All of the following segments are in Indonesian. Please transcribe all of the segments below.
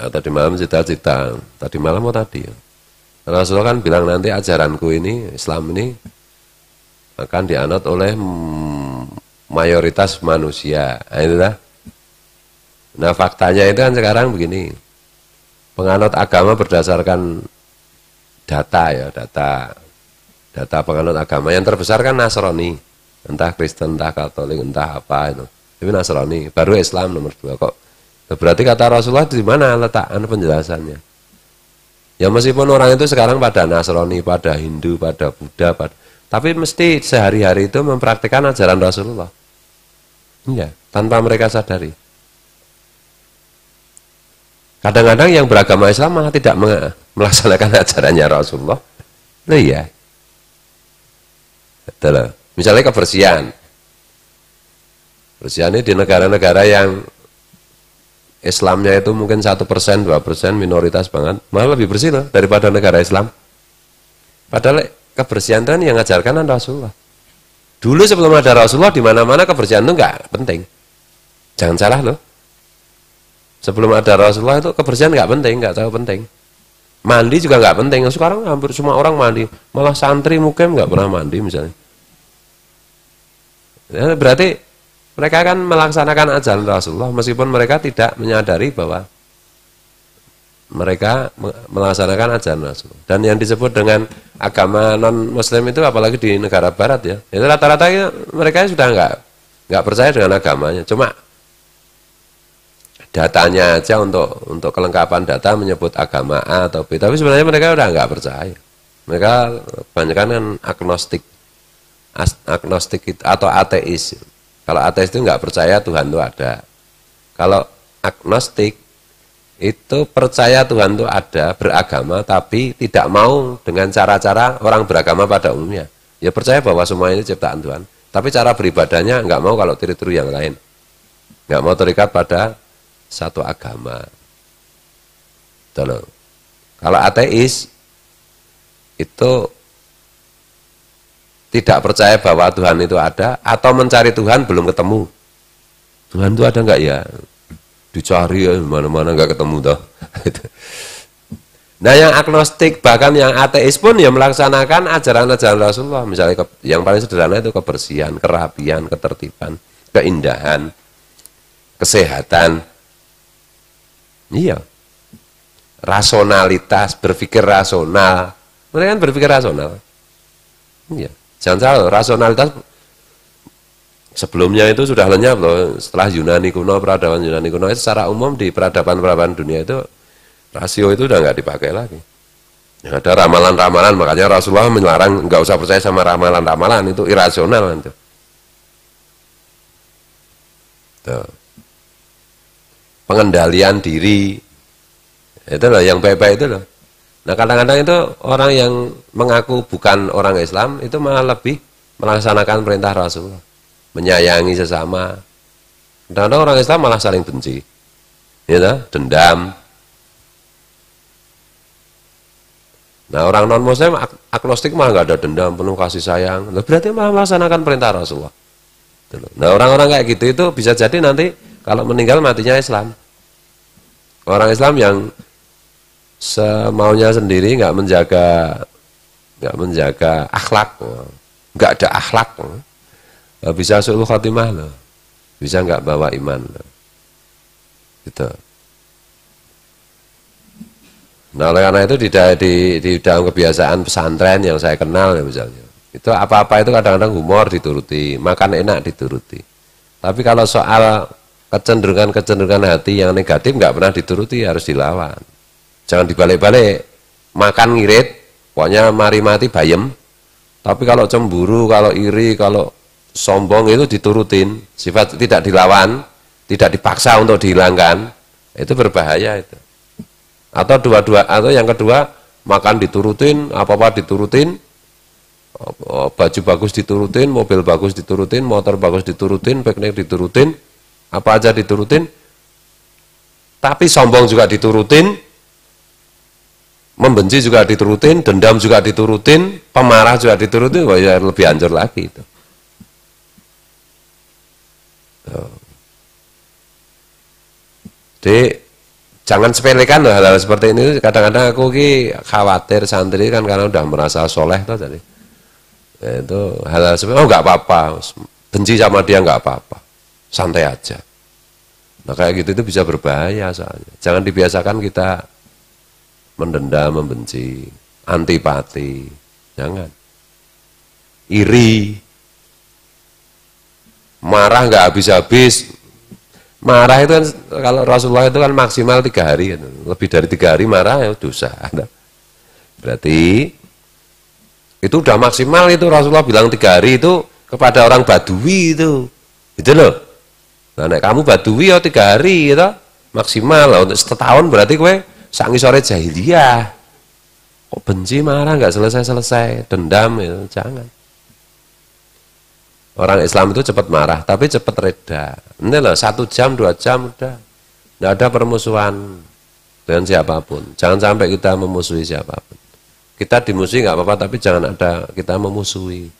tadi malam cita-cita, tadi malam mau tadi ya. Rasulullah kan bilang nanti ajaranku ini, Islam ini akan dianut oleh mayoritas manusia. Nah, itulah. Nah faktanya itu kan sekarang begini, penganut agama berdasarkan data ya, data penganut agama yang terbesar kan Nasrani, entah Kristen, entah Katolik, entah apa itu. Tapi Nasrani, baru Islam nomor 2 kok. Berarti kata Rasulullah di mana letak penjelasannya? Ya meskipun orang itu sekarang pada Nasrani, pada Hindu, pada Buddha, tapi mesti sehari-hari itu mempraktikkan ajaran Rasulullah. Iya, tanpa mereka sadari. Kadang-kadang yang beragama Islam malah tidak melaksanakan ajarannya Rasulullah. Nah iya. Betul. Misalnya kebersihan. Kebersihan ini di negara-negara yang Islamnya itu mungkin 1%, 2% minoritas banget, malah lebih bersih loh daripada negara Islam. Padahal kebersihan itu yang ngajarkan Rasulullah. Dulu sebelum ada Rasulullah di mana-mana kebersihan itu enggak penting. Jangan salah loh. Sebelum ada Rasulullah itu kebersihan nggak penting, nggak tahu penting. Mandi juga nggak penting. Sekarang hampir semua orang mandi. Malah santri mukem nggak pernah mandi misalnya. Ya, berarti mereka kan melaksanakan ajaran Rasulullah meskipun mereka tidak menyadari bahwa mereka melaksanakan ajaran Rasulullah. Dan yang disebut dengan agama non-Muslim itu apalagi di negara Barat ya. Itu rata-rata ya, mereka sudah nggak percaya dengan agamanya. Cuma datanya aja untuk kelengkapan data menyebut agama A atau B, tapi sebenarnya mereka udah nggak percaya. Mereka kebanyakan kan agnostik atau ateis. Kalau ateis itu nggak percaya Tuhan itu ada. Kalau agnostik itu percaya Tuhan itu ada, beragama, tapi tidak mau dengan cara-cara orang beragama pada umumnya. Ya percaya bahwa semua ini ciptaan Tuhan, tapi cara beribadahnya nggak mau kalau tiru-tiru yang lain. Nggak mau terikat pada satu agama. Tuh. Kalau ateis itu tidak percaya bahwa Tuhan itu ada atau mencari Tuhan belum ketemu. Tuhan itu ada enggak ya? Dicari ya mana-mana enggak ketemu toh. Nah, yang agnostik bahkan yang ateis pun ya melaksanakan ajaran-ajaran Rasulullah. Misalnya yang paling sederhana itu kebersihan, kerapian, ketertiban, keindahan, kesehatan. Iya, rasionalitas, berpikir rasional. Mereka kan berpikir rasional. Iya, jangan salah, rasionalitas sebelumnya itu sudah lenyap loh. Setelah Yunani kuno, peradaban Yunani kuno, itu secara umum di peradaban dunia itu rasio itu udah nggak dipakai lagi. Ya, ada ramalan-ramalan, makanya Rasulullah melarang nggak usah percaya sama ramalan-ramalan, itu irasional itu. Tuh. Pengendalian diri itu loh yang baik-baik itu loh. Nah kadang-kadang itu orang yang mengaku bukan orang Islam itu malah lebih melaksanakan perintah Rasulullah, menyayangi sesama. Kadang-kadang orang Islam malah saling benci, ya, dendam. Nah orang non Muslim agnostik malah nggak ada dendam, penuh kasih sayang. Nah, berarti malah melaksanakan perintah Rasulullah. Nah orang-orang kayak gitu itu bisa jadi nanti kalau meninggal matinya Islam. Orang Islam yang semaunya sendiri nggak menjaga akhlak, nggak ada akhlak, bisa su'ul khotimah loh, bisa nggak bawa iman loh. Gitu. Nah oleh karena itu di dalam kebiasaan pesantren yang saya kenal ya misalnya, itu apa-apa itu kadang-kadang humor dituruti, makan enak dituruti. Tapi kalau soal kecenderungan hati yang negatif nggak pernah dituruti, harus dilawan. Jangan dibalik-balik, makan ngirit, pokoknya mari mati bayem. Tapi kalau cemburu, kalau iri, kalau sombong itu diturutin, sifat tidak dilawan, tidak dipaksa untuk dihilangkan, itu berbahaya itu. Atau atau yang kedua, makan diturutin, apa-apa diturutin, baju bagus diturutin, mobil bagus diturutin, motor bagus diturutin, piknik diturutin, apa aja diturutin, tapi sombong juga diturutin, membenci juga diturutin, dendam juga diturutin, pemarah juga diturutin, wah ya lebih hancur lagi itu. Jadi Jangan sepelekan loh hal-hal seperti ini. Kadang-kadang aku khawatir santri kan karena udah merasa soleh tuh jadi. Itu hal-hal seperti oh nggak apa-apa, benci sama dia nggak apa-apa, santai aja. Nah kayak gitu itu bisa berbahaya soalnya. Jangan dibiasakan kita mendendam, membenci, antipati, jangan. Iri, marah nggak habis-habis. Marah itu kan kalau Rasulullah itu kan maksimal 3 hari kan. Lebih dari 3 hari marah ya dosa. Berarti itu udah maksimal itu Rasulullah bilang 3 hari itu kepada orang Badui itu. Gitu loh. Nah nek kamu Badui ya 3 hari gitu. Maksimal untuk setahun berarti kowe sak ngisore jahiliyah. Kok benci marah nggak selesai-selesai, dendam itu jangan. Orang Islam itu cepat marah, tapi cepat reda. Ini loh, 1 jam, 2 jam udah. Tidak ada permusuhan dengan siapapun. Jangan sampai kita memusuhi siapapun. Kita dimusuhi nggak apa-apa, tapi jangan ada kita memusuhi.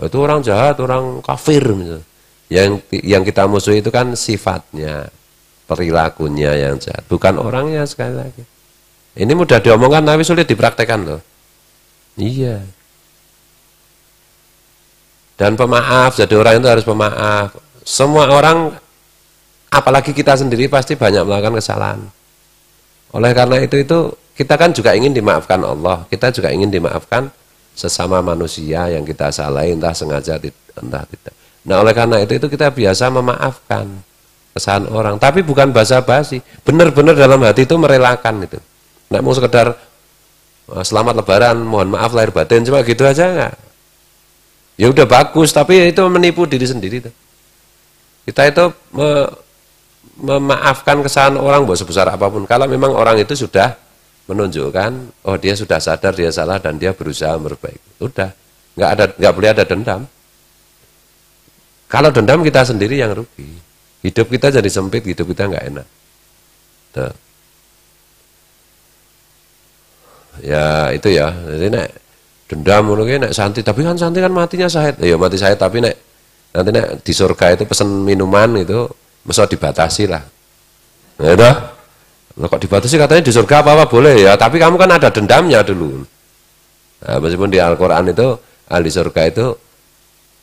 Itu orang jahat, orang kafir. Misalnya. Yang kita musuhi itu kan sifatnya, perilakunya yang jahat. Bukan orangnya sekali lagi. Ini mudah diomongkan, tapi sulit dipraktekkan loh. Iya. Dan pemaaf, jadi orang itu harus pemaaf. Semua orang, apalagi kita sendiri pasti banyak melakukan kesalahan. Oleh karena itu kita kan juga ingin dimaafkan Allah. Kita juga ingin dimaafkan sesama manusia yang kita salahi, entah sengaja, entah tidak. Nah oleh karena itu kita biasa memaafkan kesalahan orang. Tapi bukan basa-basi. Benar-benar dalam hati itu merelakan itu. Nggak mau sekedar selamat lebaran, mohon maaf lahir batin, cuma gitu aja enggak. Ya udah bagus, tapi itu menipu diri sendiri tuh. Kita itu memaafkan kesalahan orang buat sebesar apapun. Kalau memang orang itu sudah menunjukkan, oh dia sudah sadar dia salah dan dia berusaha memperbaiki. Udah, nggak boleh ada dendam. Kalau dendam kita sendiri yang rugi. Hidup kita jadi sempit, hidup kita nggak enak. Tuh. Ya itu ya. Jadi dendam mungkin nek santri, tapi kan santri kan matinya syahid. Ya mati syahid tapi nek nanti nek di surga itu pesen minuman itu mesti dibatasi lah. Ya udah. Loh, kok dibatasi katanya di surga apa-apa boleh ya, tapi kamu kan ada dendamnya dulu. Nah, meskipun di Al-Qur'an itu ahli surga itu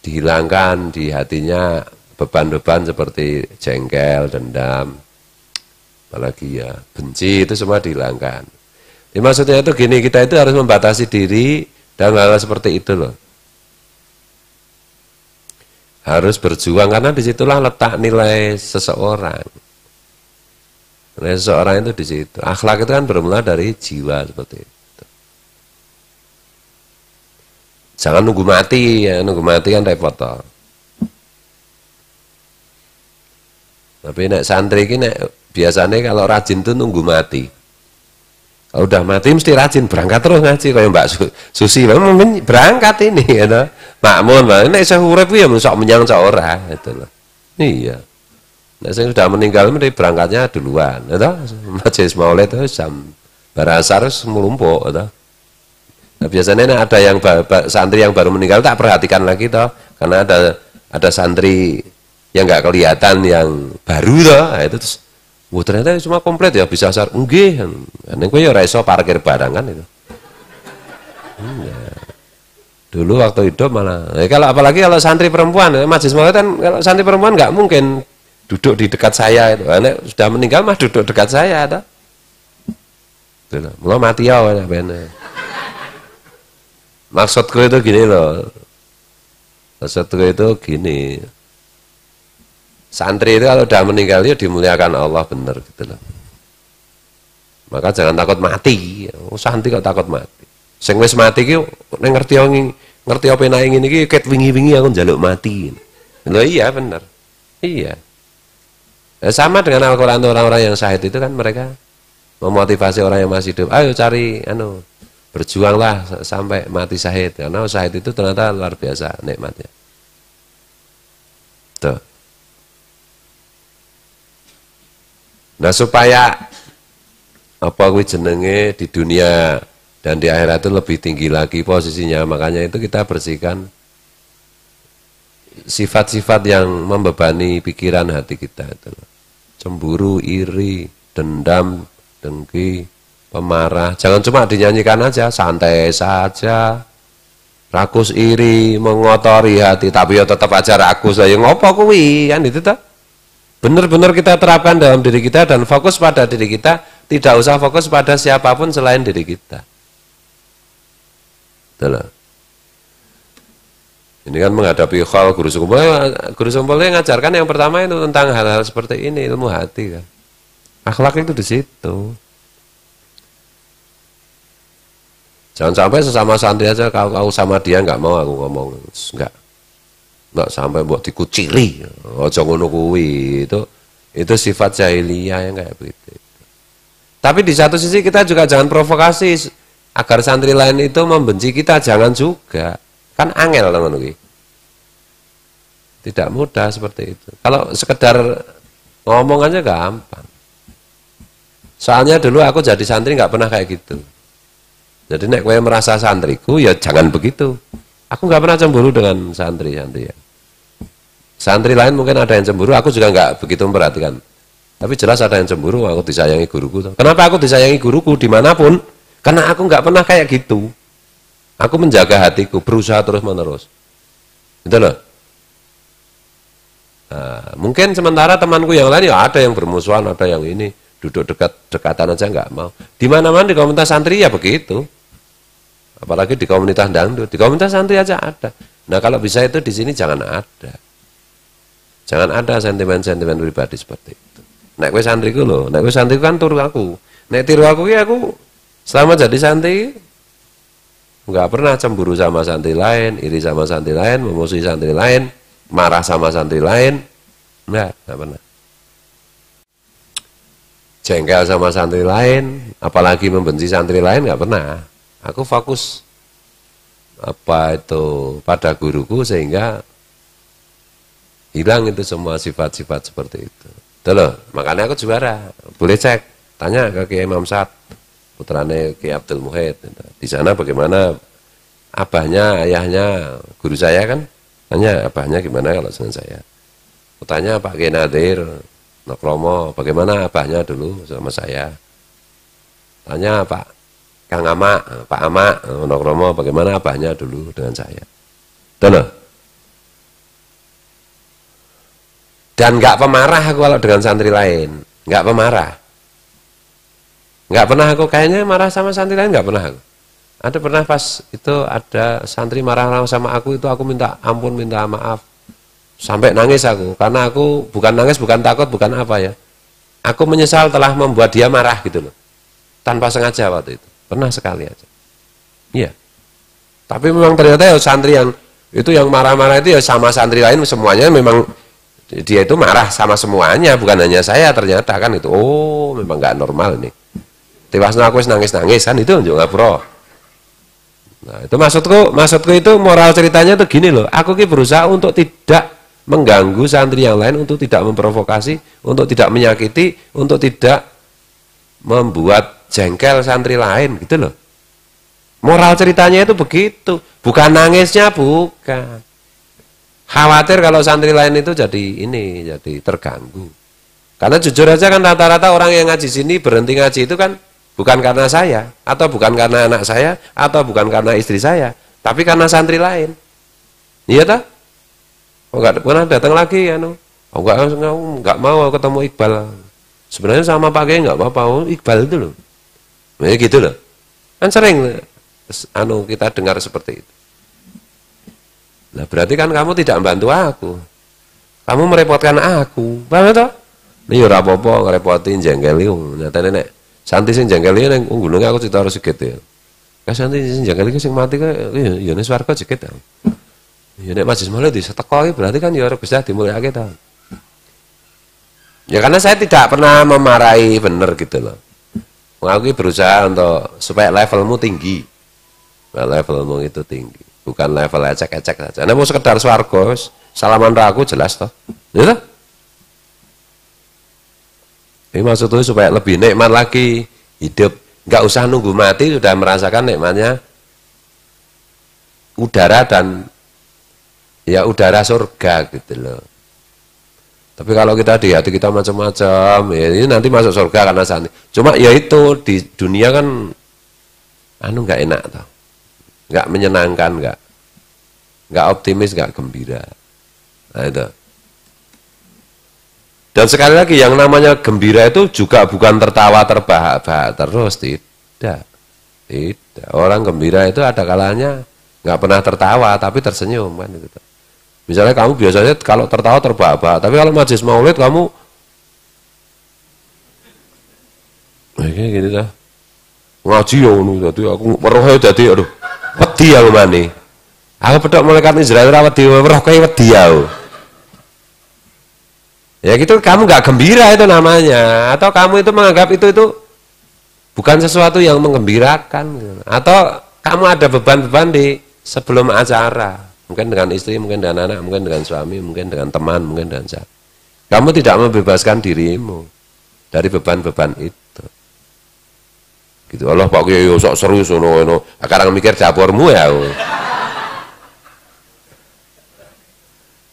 dihilangkan di hatinya beban-beban seperti jengkel, dendam, apalagi ya benci itu semua dihilangkan. Jadi maksudnya itu gini, kita itu harus membatasi diri dan hal-hal seperti itu loh. Harus berjuang karena disitulah letak nilai seseorang. Nilai seseorang itu di situ. Akhlak itu kan bermula dari jiwa seperti itu. Jangan nunggu mati, ya. Nunggu mati kan repot toh. Tapi nek santri ini biasanya kalau rajin tuh nunggu mati. Kalau udah mati mesti rajin berangkat terus ngaji kayak Mbak Susi berangkat ini ya makmun Mbak nek saya urip ya sok menyang sok ora gitu loh. Iya. Nek saya sudah meninggal mesti berangkatnya duluan ya toh. Majelis Maulid itu jam barasar melumpuk ya toh. Nah, biasanya ada yang santri yang baru meninggal tak perhatikan lagi toh karena ada santri yang enggak kelihatan yang baru toh. Nah, itu terus wah ternyata cuma komplit ya bisa asar nggih. Nek kowe ya ora iso parkir barang kan itu. Dulu waktu hidup malah. Kalau apalagi kalau santri perempuan, majelis maulid kan kalau santri perempuan nggak mungkin duduk di dekat saya itu. Nek sudah meninggal mah duduk dekat saya toh. Gitu. Mula mati ya bener. Maksudku itu gini loh. Maksudku itu gini. Santri itu kalau udah meninggal ya dimuliakan Allah bener gitu loh. Maka jangan takut mati. Santri kok takut mati. Sing wis mati ki nek ngerti apa enak ngene iki ket wingi-wingi aku njaluk mati. Lho iya bener. Iya. Sama dengan Al-Qur'an orang-orang yang syahid itu kan mereka memotivasi orang yang masih hidup. Ayo cari berjuanglah sampai mati syahid. Karena syahid itu ternyata luar biasa nikmatnya. Tuh. Nah supaya apa kuwi jenenge di dunia dan di akhirat itu lebih tinggi lagi posisinya, makanya itu kita bersihkan sifat-sifat yang membebani pikiran hati kita itu. Cemburu, iri, dendam, dengki, pemarah. Jangan cuma dinyanyikan aja, santai saja. Rakus iri, mengotori hati, tapi ya tetap aja rakus. Ya ngopo kuwi kan itu toh. Benar-benar kita terapkan dalam diri kita dan fokus pada diri kita, tidak usah fokus pada siapapun selain diri kita. Betul. Ini kan menghadapi khol guru sekumpulnya ngajarkan yang pertama itu tentang hal-hal seperti ini, ilmu hati kan. Akhlak itu di situ. Jangan sampai sesama santri aja kau sama dia nggak mau aku ngomong, nggak sampai buat dikuciri, ojo ngono kuwi itu sifat jahiliyah yang kayak begitu. Tapi di satu sisi kita juga jangan provokasi agar santri lain itu membenci kita, jangan juga. Kan angel teman-teman. Tidak mudah seperti itu. Kalau sekedar ngomong aja gampang. Soalnya dulu aku jadi santri nggak pernah kayak gitu. Jadi nek kowe merasa santriku ya jangan begitu. Aku nggak pernah cemburu dengan santri-santri ya. Santri lain mungkin ada yang cemburu, aku juga nggak begitu memperhatikan. Tapi jelas ada yang cemburu, aku disayangi guruku. Kenapa aku disayangi guruku dimanapun? Karena aku nggak pernah kayak gitu. Aku menjaga hatiku, berusaha terus-menerus. Gitu loh. Nah, mungkin sementara temanku yang lain ya ada yang bermusuhan, ada yang ini duduk dekatan aja nggak mau. Di mana-mana di komunitas santri ya begitu. Apalagi di komunitas dangdut, di komunitas santri aja ada. Nah kalau bisa itu di sini jangan ada. Jangan ada sentimen-sentimen pribadi seperti itu. Nek kowe santriku loh, nek kowe santriku kan turu aku. Nek tiru aku ya aku selama jadi santri nggak pernah cemburu sama santri lain, iri sama santri lain, memusuhi santri lain, marah sama santri lain, nggak pernah. Jengkel sama santri lain, apalagi membenci santri lain nggak pernah. Aku fokus pada guruku sehingga hilang itu semua sifat-sifat seperti itu. Tuh loh, makanya aku juara. Boleh cek, tanya ke Kiai Imam Sat, putrane Kiai Abdul Muhid. Di sana bagaimana abahnya, ayahnya, guru saya kan, tanya abahnya gimana kalau dengan saya. Aku tanya Pak Kiai Nadir, Nokromo, bagaimana abahnya dulu sama saya. Tanya Pak Kang Ama, Pak Ama, Nokromo, bagaimana abahnya dulu dengan saya. Tuh loh. Dan nggak pemarah aku kalau dengan santri lain, nggak pemarah. Nggak pernah aku kayaknya marah sama santri lain, nggak pernah aku. Ada pernah pas itu ada santri marah sama aku itu aku minta ampun, minta maaf. Sampai nangis aku, karena aku bukan nangis, bukan takut, bukan apa ya. Aku menyesal telah membuat dia marah gitu loh. Tanpa sengaja waktu itu. Pernah sekali aja. Iya. Tapi memang ternyata ya santri yang itu yang marah-marah itu ya sama santri lain semuanya memang dia itu marah sama semuanya, bukan hanya saya ternyata kan itu. Oh, memang nggak normal nih. Tiwasnya aku nangis-nangis kan itu juga pro. Nah, itu maksudku itu moral ceritanya tuh gini loh. Aku ki berusaha untuk tidak mengganggu santri yang lain, untuk tidak memprovokasi, untuk tidak menyakiti, untuk tidak membuat jengkel santri lain gitu loh. Moral ceritanya itu begitu, bukan nangisnya, bukan. Khawatir kalau santri lain itu jadi terganggu. Karena jujur aja kan rata-rata orang yang ngaji sini berhenti ngaji itu kan bukan karena saya, atau bukan karena anak saya, atau bukan karena istri saya, tapi karena santri lain. Iya tak? Oh, nggak pernah datang lagi ya, no? Oh, nggak mau ketemu Iqbal. Sebenarnya sama Pak Kiai nggak apa-apa, oh, Iqbal itu loh. Nah, gitu loh. Kan sering kita dengar seperti itu. Nah, berarti kan kamu tidak membantu aku. Kamu merepotkan aku. Paham toh? Ini ora apa-apa ngerepotin jengkel iku. Nyatane nek santri sing jengkel iki ning gunung aku cita harus sikit ya. Ka santri sing jengkel iki sing mati ka ya ning swarga sikit ya. Ya nek majlis maulid diseteko iki berarti kan ya ora bisa dimulyakake ta. Ya karena saya tidak pernah memarahi bener gitu loh. Aku berusaha untuk supaya levelmu tinggi. Levelmu itu tinggi. Bukan level ecek-ecek saja. Nah, mau sekedar swarga, salaman raku jelas toh. Ya toh? Ini maksudnya supaya lebih nikmat lagi hidup. Nggak usah nunggu mati sudah merasakan nikmatnya udara dan ya udara surga gitu loh. Tapi kalau kita di hati kita macam-macam, ya ini nanti masuk surga karena santri. Cuma ya itu di dunia kan nggak enak toh. Nggak menyenangkan, nggak optimis, nggak gembira. Nah itu. Dan sekali lagi yang namanya gembira itu juga bukan tertawa terbahak-bahak terus, tidak. Orang gembira itu ada kalanya nggak pernah tertawa tapi tersenyum kan itu. Misalnya kamu biasanya kalau tertawa terbahak-bahak, tapi kalau majelis maulid kamu kayak gini dah. Ngaji ya ngono dadi aku weruhe dadi aduh wedi aku mani. Aku pedhok malaikat Israil ora wedi weruh kowe wedi aku. Ya gitu kamu nggak gembira itu namanya, atau kamu itu menganggap itu bukan sesuatu yang menggembirakan, atau kamu ada beban-beban di sebelum acara, mungkin dengan istri, mungkin dengan anak, mungkin dengan suami, mungkin dengan teman, mungkin dengan siapa. Kamu tidak membebaskan dirimu dari beban-beban itu. Gitu Allah Pak Kiai sok serius ngono. Sekarang mikir dapurmu ya.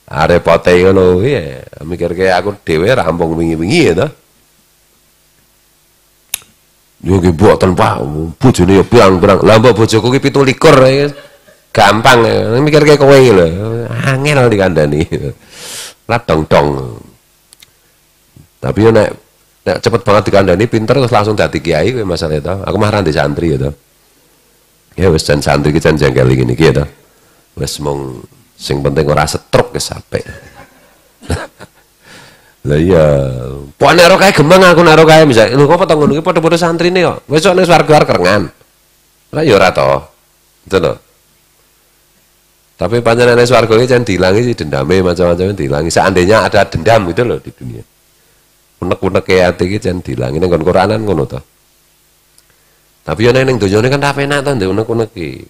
Repote ngono ya, mikir kayak aku dhewe rampung wingi-wingi ya toh. Yo ki mboten Pak, bojone yo pirang-pirang. Lah mbok bojoku ki 17 ya. Gampang ya, mikir kayak kowe lho. Angel dikandani. Lah dong-dong. Tapi yo nek cepet banget dikandani pinter terus langsung dadi kiai kowe masalah itu. Aku mah ranti santri ya toh. Ya wis jan santri ki jan janggal ngene iki ya toh. Wis mung sing penting ora setruk wis sampe. Lah iya, pok nek ora kae gemeng aku nek ora kae misal lho kok potong ngono iki padha-padha santrine kok. Besok ning swarga kerengan. Lah ya ora to. Itu lho. Tapi panjenengan ning swarga iki jan dilangi sih dendame macam-macam dilangi. Seandainya ada dendam gitu loh di dunia. Unek-uneke ati iki jan dilangi ning Quranan ngono to. Tapi yo ning donyane kan ra penak to ndek unek-unek iki.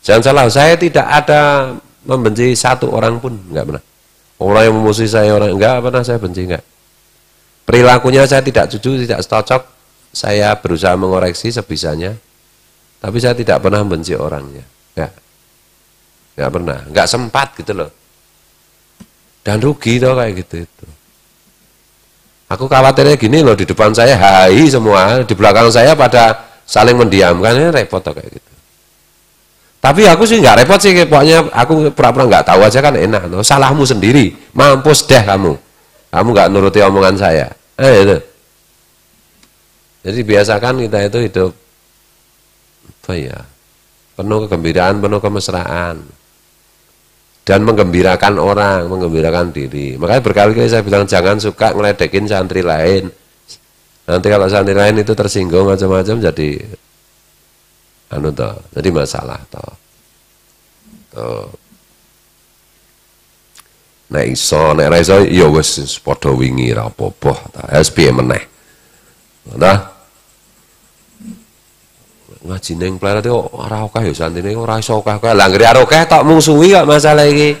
Jangan salah, saya tidak ada membenci satu orang pun, enggak pernah. Orang yang memusuhi saya, orang enggak pernah saya benci, enggak. Perilakunya saya tidak setuju, tidak cocok. Saya berusaha mengoreksi sebisanya, tapi saya tidak pernah membenci orangnya, enggak pernah, enggak sempat gitu loh. Dan rugi tuh kayak gitu itu. Aku khawatirnya gini loh, di depan saya hai semua, di belakang saya pada saling mendiamkan, ini repot tuh kayak gitu. Tapi aku sih nggak repot sih, pokoknya aku pura-pura nggak tahu aja kan enak. No? Salahmu sendiri, mampus deh kamu nggak nuruti omongan saya. Itu. Jadi biasakan kita itu hidup apa ya, penuh kegembiraan, penuh kemesraan, dan menggembirakan orang, menggembirakan diri. Makanya berkali-kali saya bilang jangan suka ngeledekin santri lain. Nanti kalau santri lain itu tersinggung macam-macam jadi jadi masalah toh. Nek iso, nek ra iso ya wis padha wingi ra apa-apa ta. Wis piye meneh. Nah. Ngaji ning pleret kok ora akeh ya santrine ora iso akeh. Lah nggih ora akeh tok mung suwi kok masalah iki.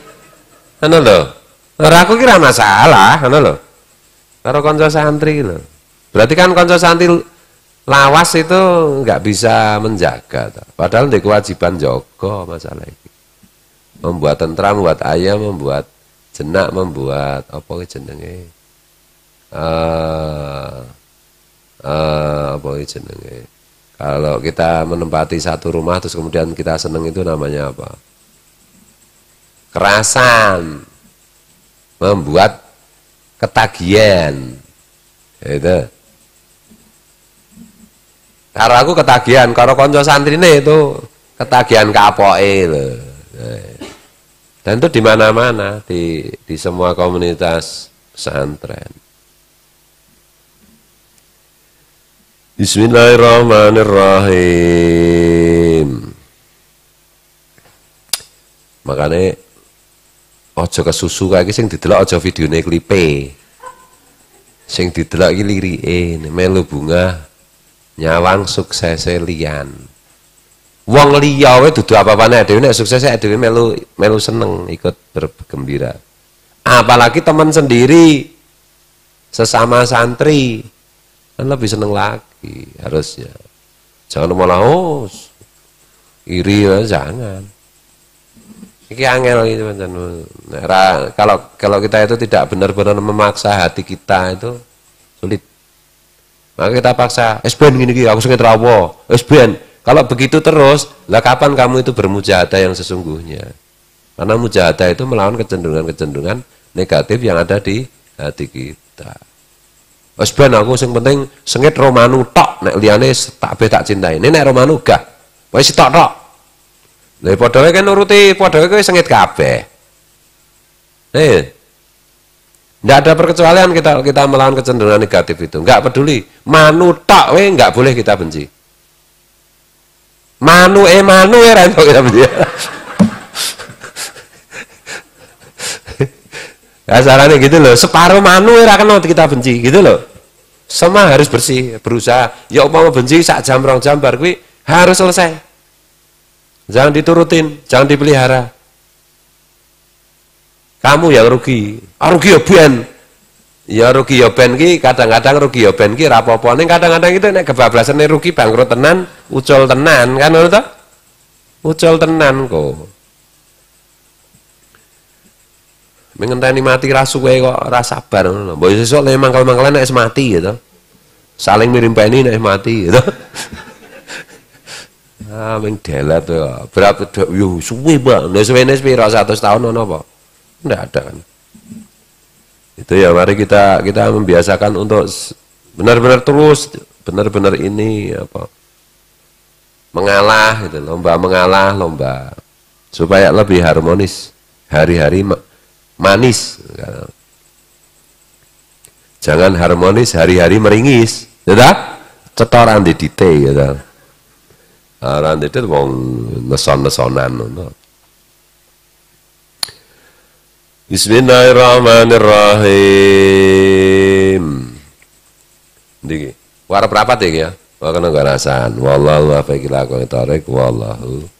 Ngono lho. Ora aku kira masalah, ngono lho. Karo kanca santri lho. Berarti kan kanca santri lawas itu nggak bisa menjaga, padahal di kewajiban jaga masalah ini. Membuat tentram, membuat ayam, membuat jenak, membuat apa jenenge? Apa jenenge? Kalau kita menempati satu rumah terus kemudian kita seneng itu namanya apa? Kerasan, membuat ketagihan, itu. Karo aku ketagihan, karo konco santrine itu ketagihan kapoke lho. Dan itu di mana-mana, di semua komunitas pesantren. Bismillahirrahmanirrahim. Makanya ojo kesusu kayak sing didelok aja videone klipe. Sing didelok iki lirike, melu bunga nyawang suksese liyan. Wong liya wae dudu apa-apane dhewe nek suksese dhewe melu seneng ikut bergembira. Apalagi teman sendiri sesama santri kan lebih seneng lagi harusnya. Jangan malah iri ya, jangan. Iki angel gitu pancen. Kalau kita itu tidak benar-benar memaksa hati kita itu sulit. Maka kita paksa, ben gini aku sengit rawo, ben. Kalau begitu terus, lah kapan kamu itu bermujahadah yang sesungguhnya? Karena mujahadah itu melawan kecenderungan-kecenderungan negatif yang ada di hati kita. Ben aku sing penting sengit romanu tok, nek liyane tak tak cintai. Nek romanu gak, wis tok tok. Lah padha wae kan nuruti, padha wae kowe sengit kabeh. Nggak ada perkecualian kita melawan kecenderungan negatif itu. Nggak peduli. Manu tok we nggak boleh kita benci. Manu ra iso kita benci. Asalnya gitu loh. Separuh manu ra kena kita benci gitu loh. Semua harus bersih, berusaha. Ya umpama benci sak jam 2 jam bar kuwi harus selesai. Jangan diturutin, jangan dipelihara. Kamu yang rugi. Rugi ya ben. Ya rugi ya ben ki kadang-kadang rugi ya ben ki ra apa-apa. Ning kadang-kadang itu nek kebablasane rugi bangkrut tenan, ucul tenan kan ngono to? Ucul tenan kok. Mengenteni mati ra suwe kok ra sabar ngono. Mbok sesuk le mangkel-mangkelan nek mati gitu. Saling mimpeni nek mati gitu. Ming delat to. Berapa yo suwe, Bang. Nek suwene piro 100 tahun ono apa? Nggak ada kan. Itu ya mari kita membiasakan untuk benar-benar terus, benar-benar ini apa mengalah gitu, lomba mengalah, lomba supaya lebih harmonis, hari-hari manis. Jangan harmonis, hari-hari meringis, ya dah? Cetoran di dite gitu. Orang itu wong neson-nesonan ngono. Bismillahirrahmanirrahim. Niki, warep rapat ya. Wa kana ngarasan. Wallahu a'lam bishawab. Wallahu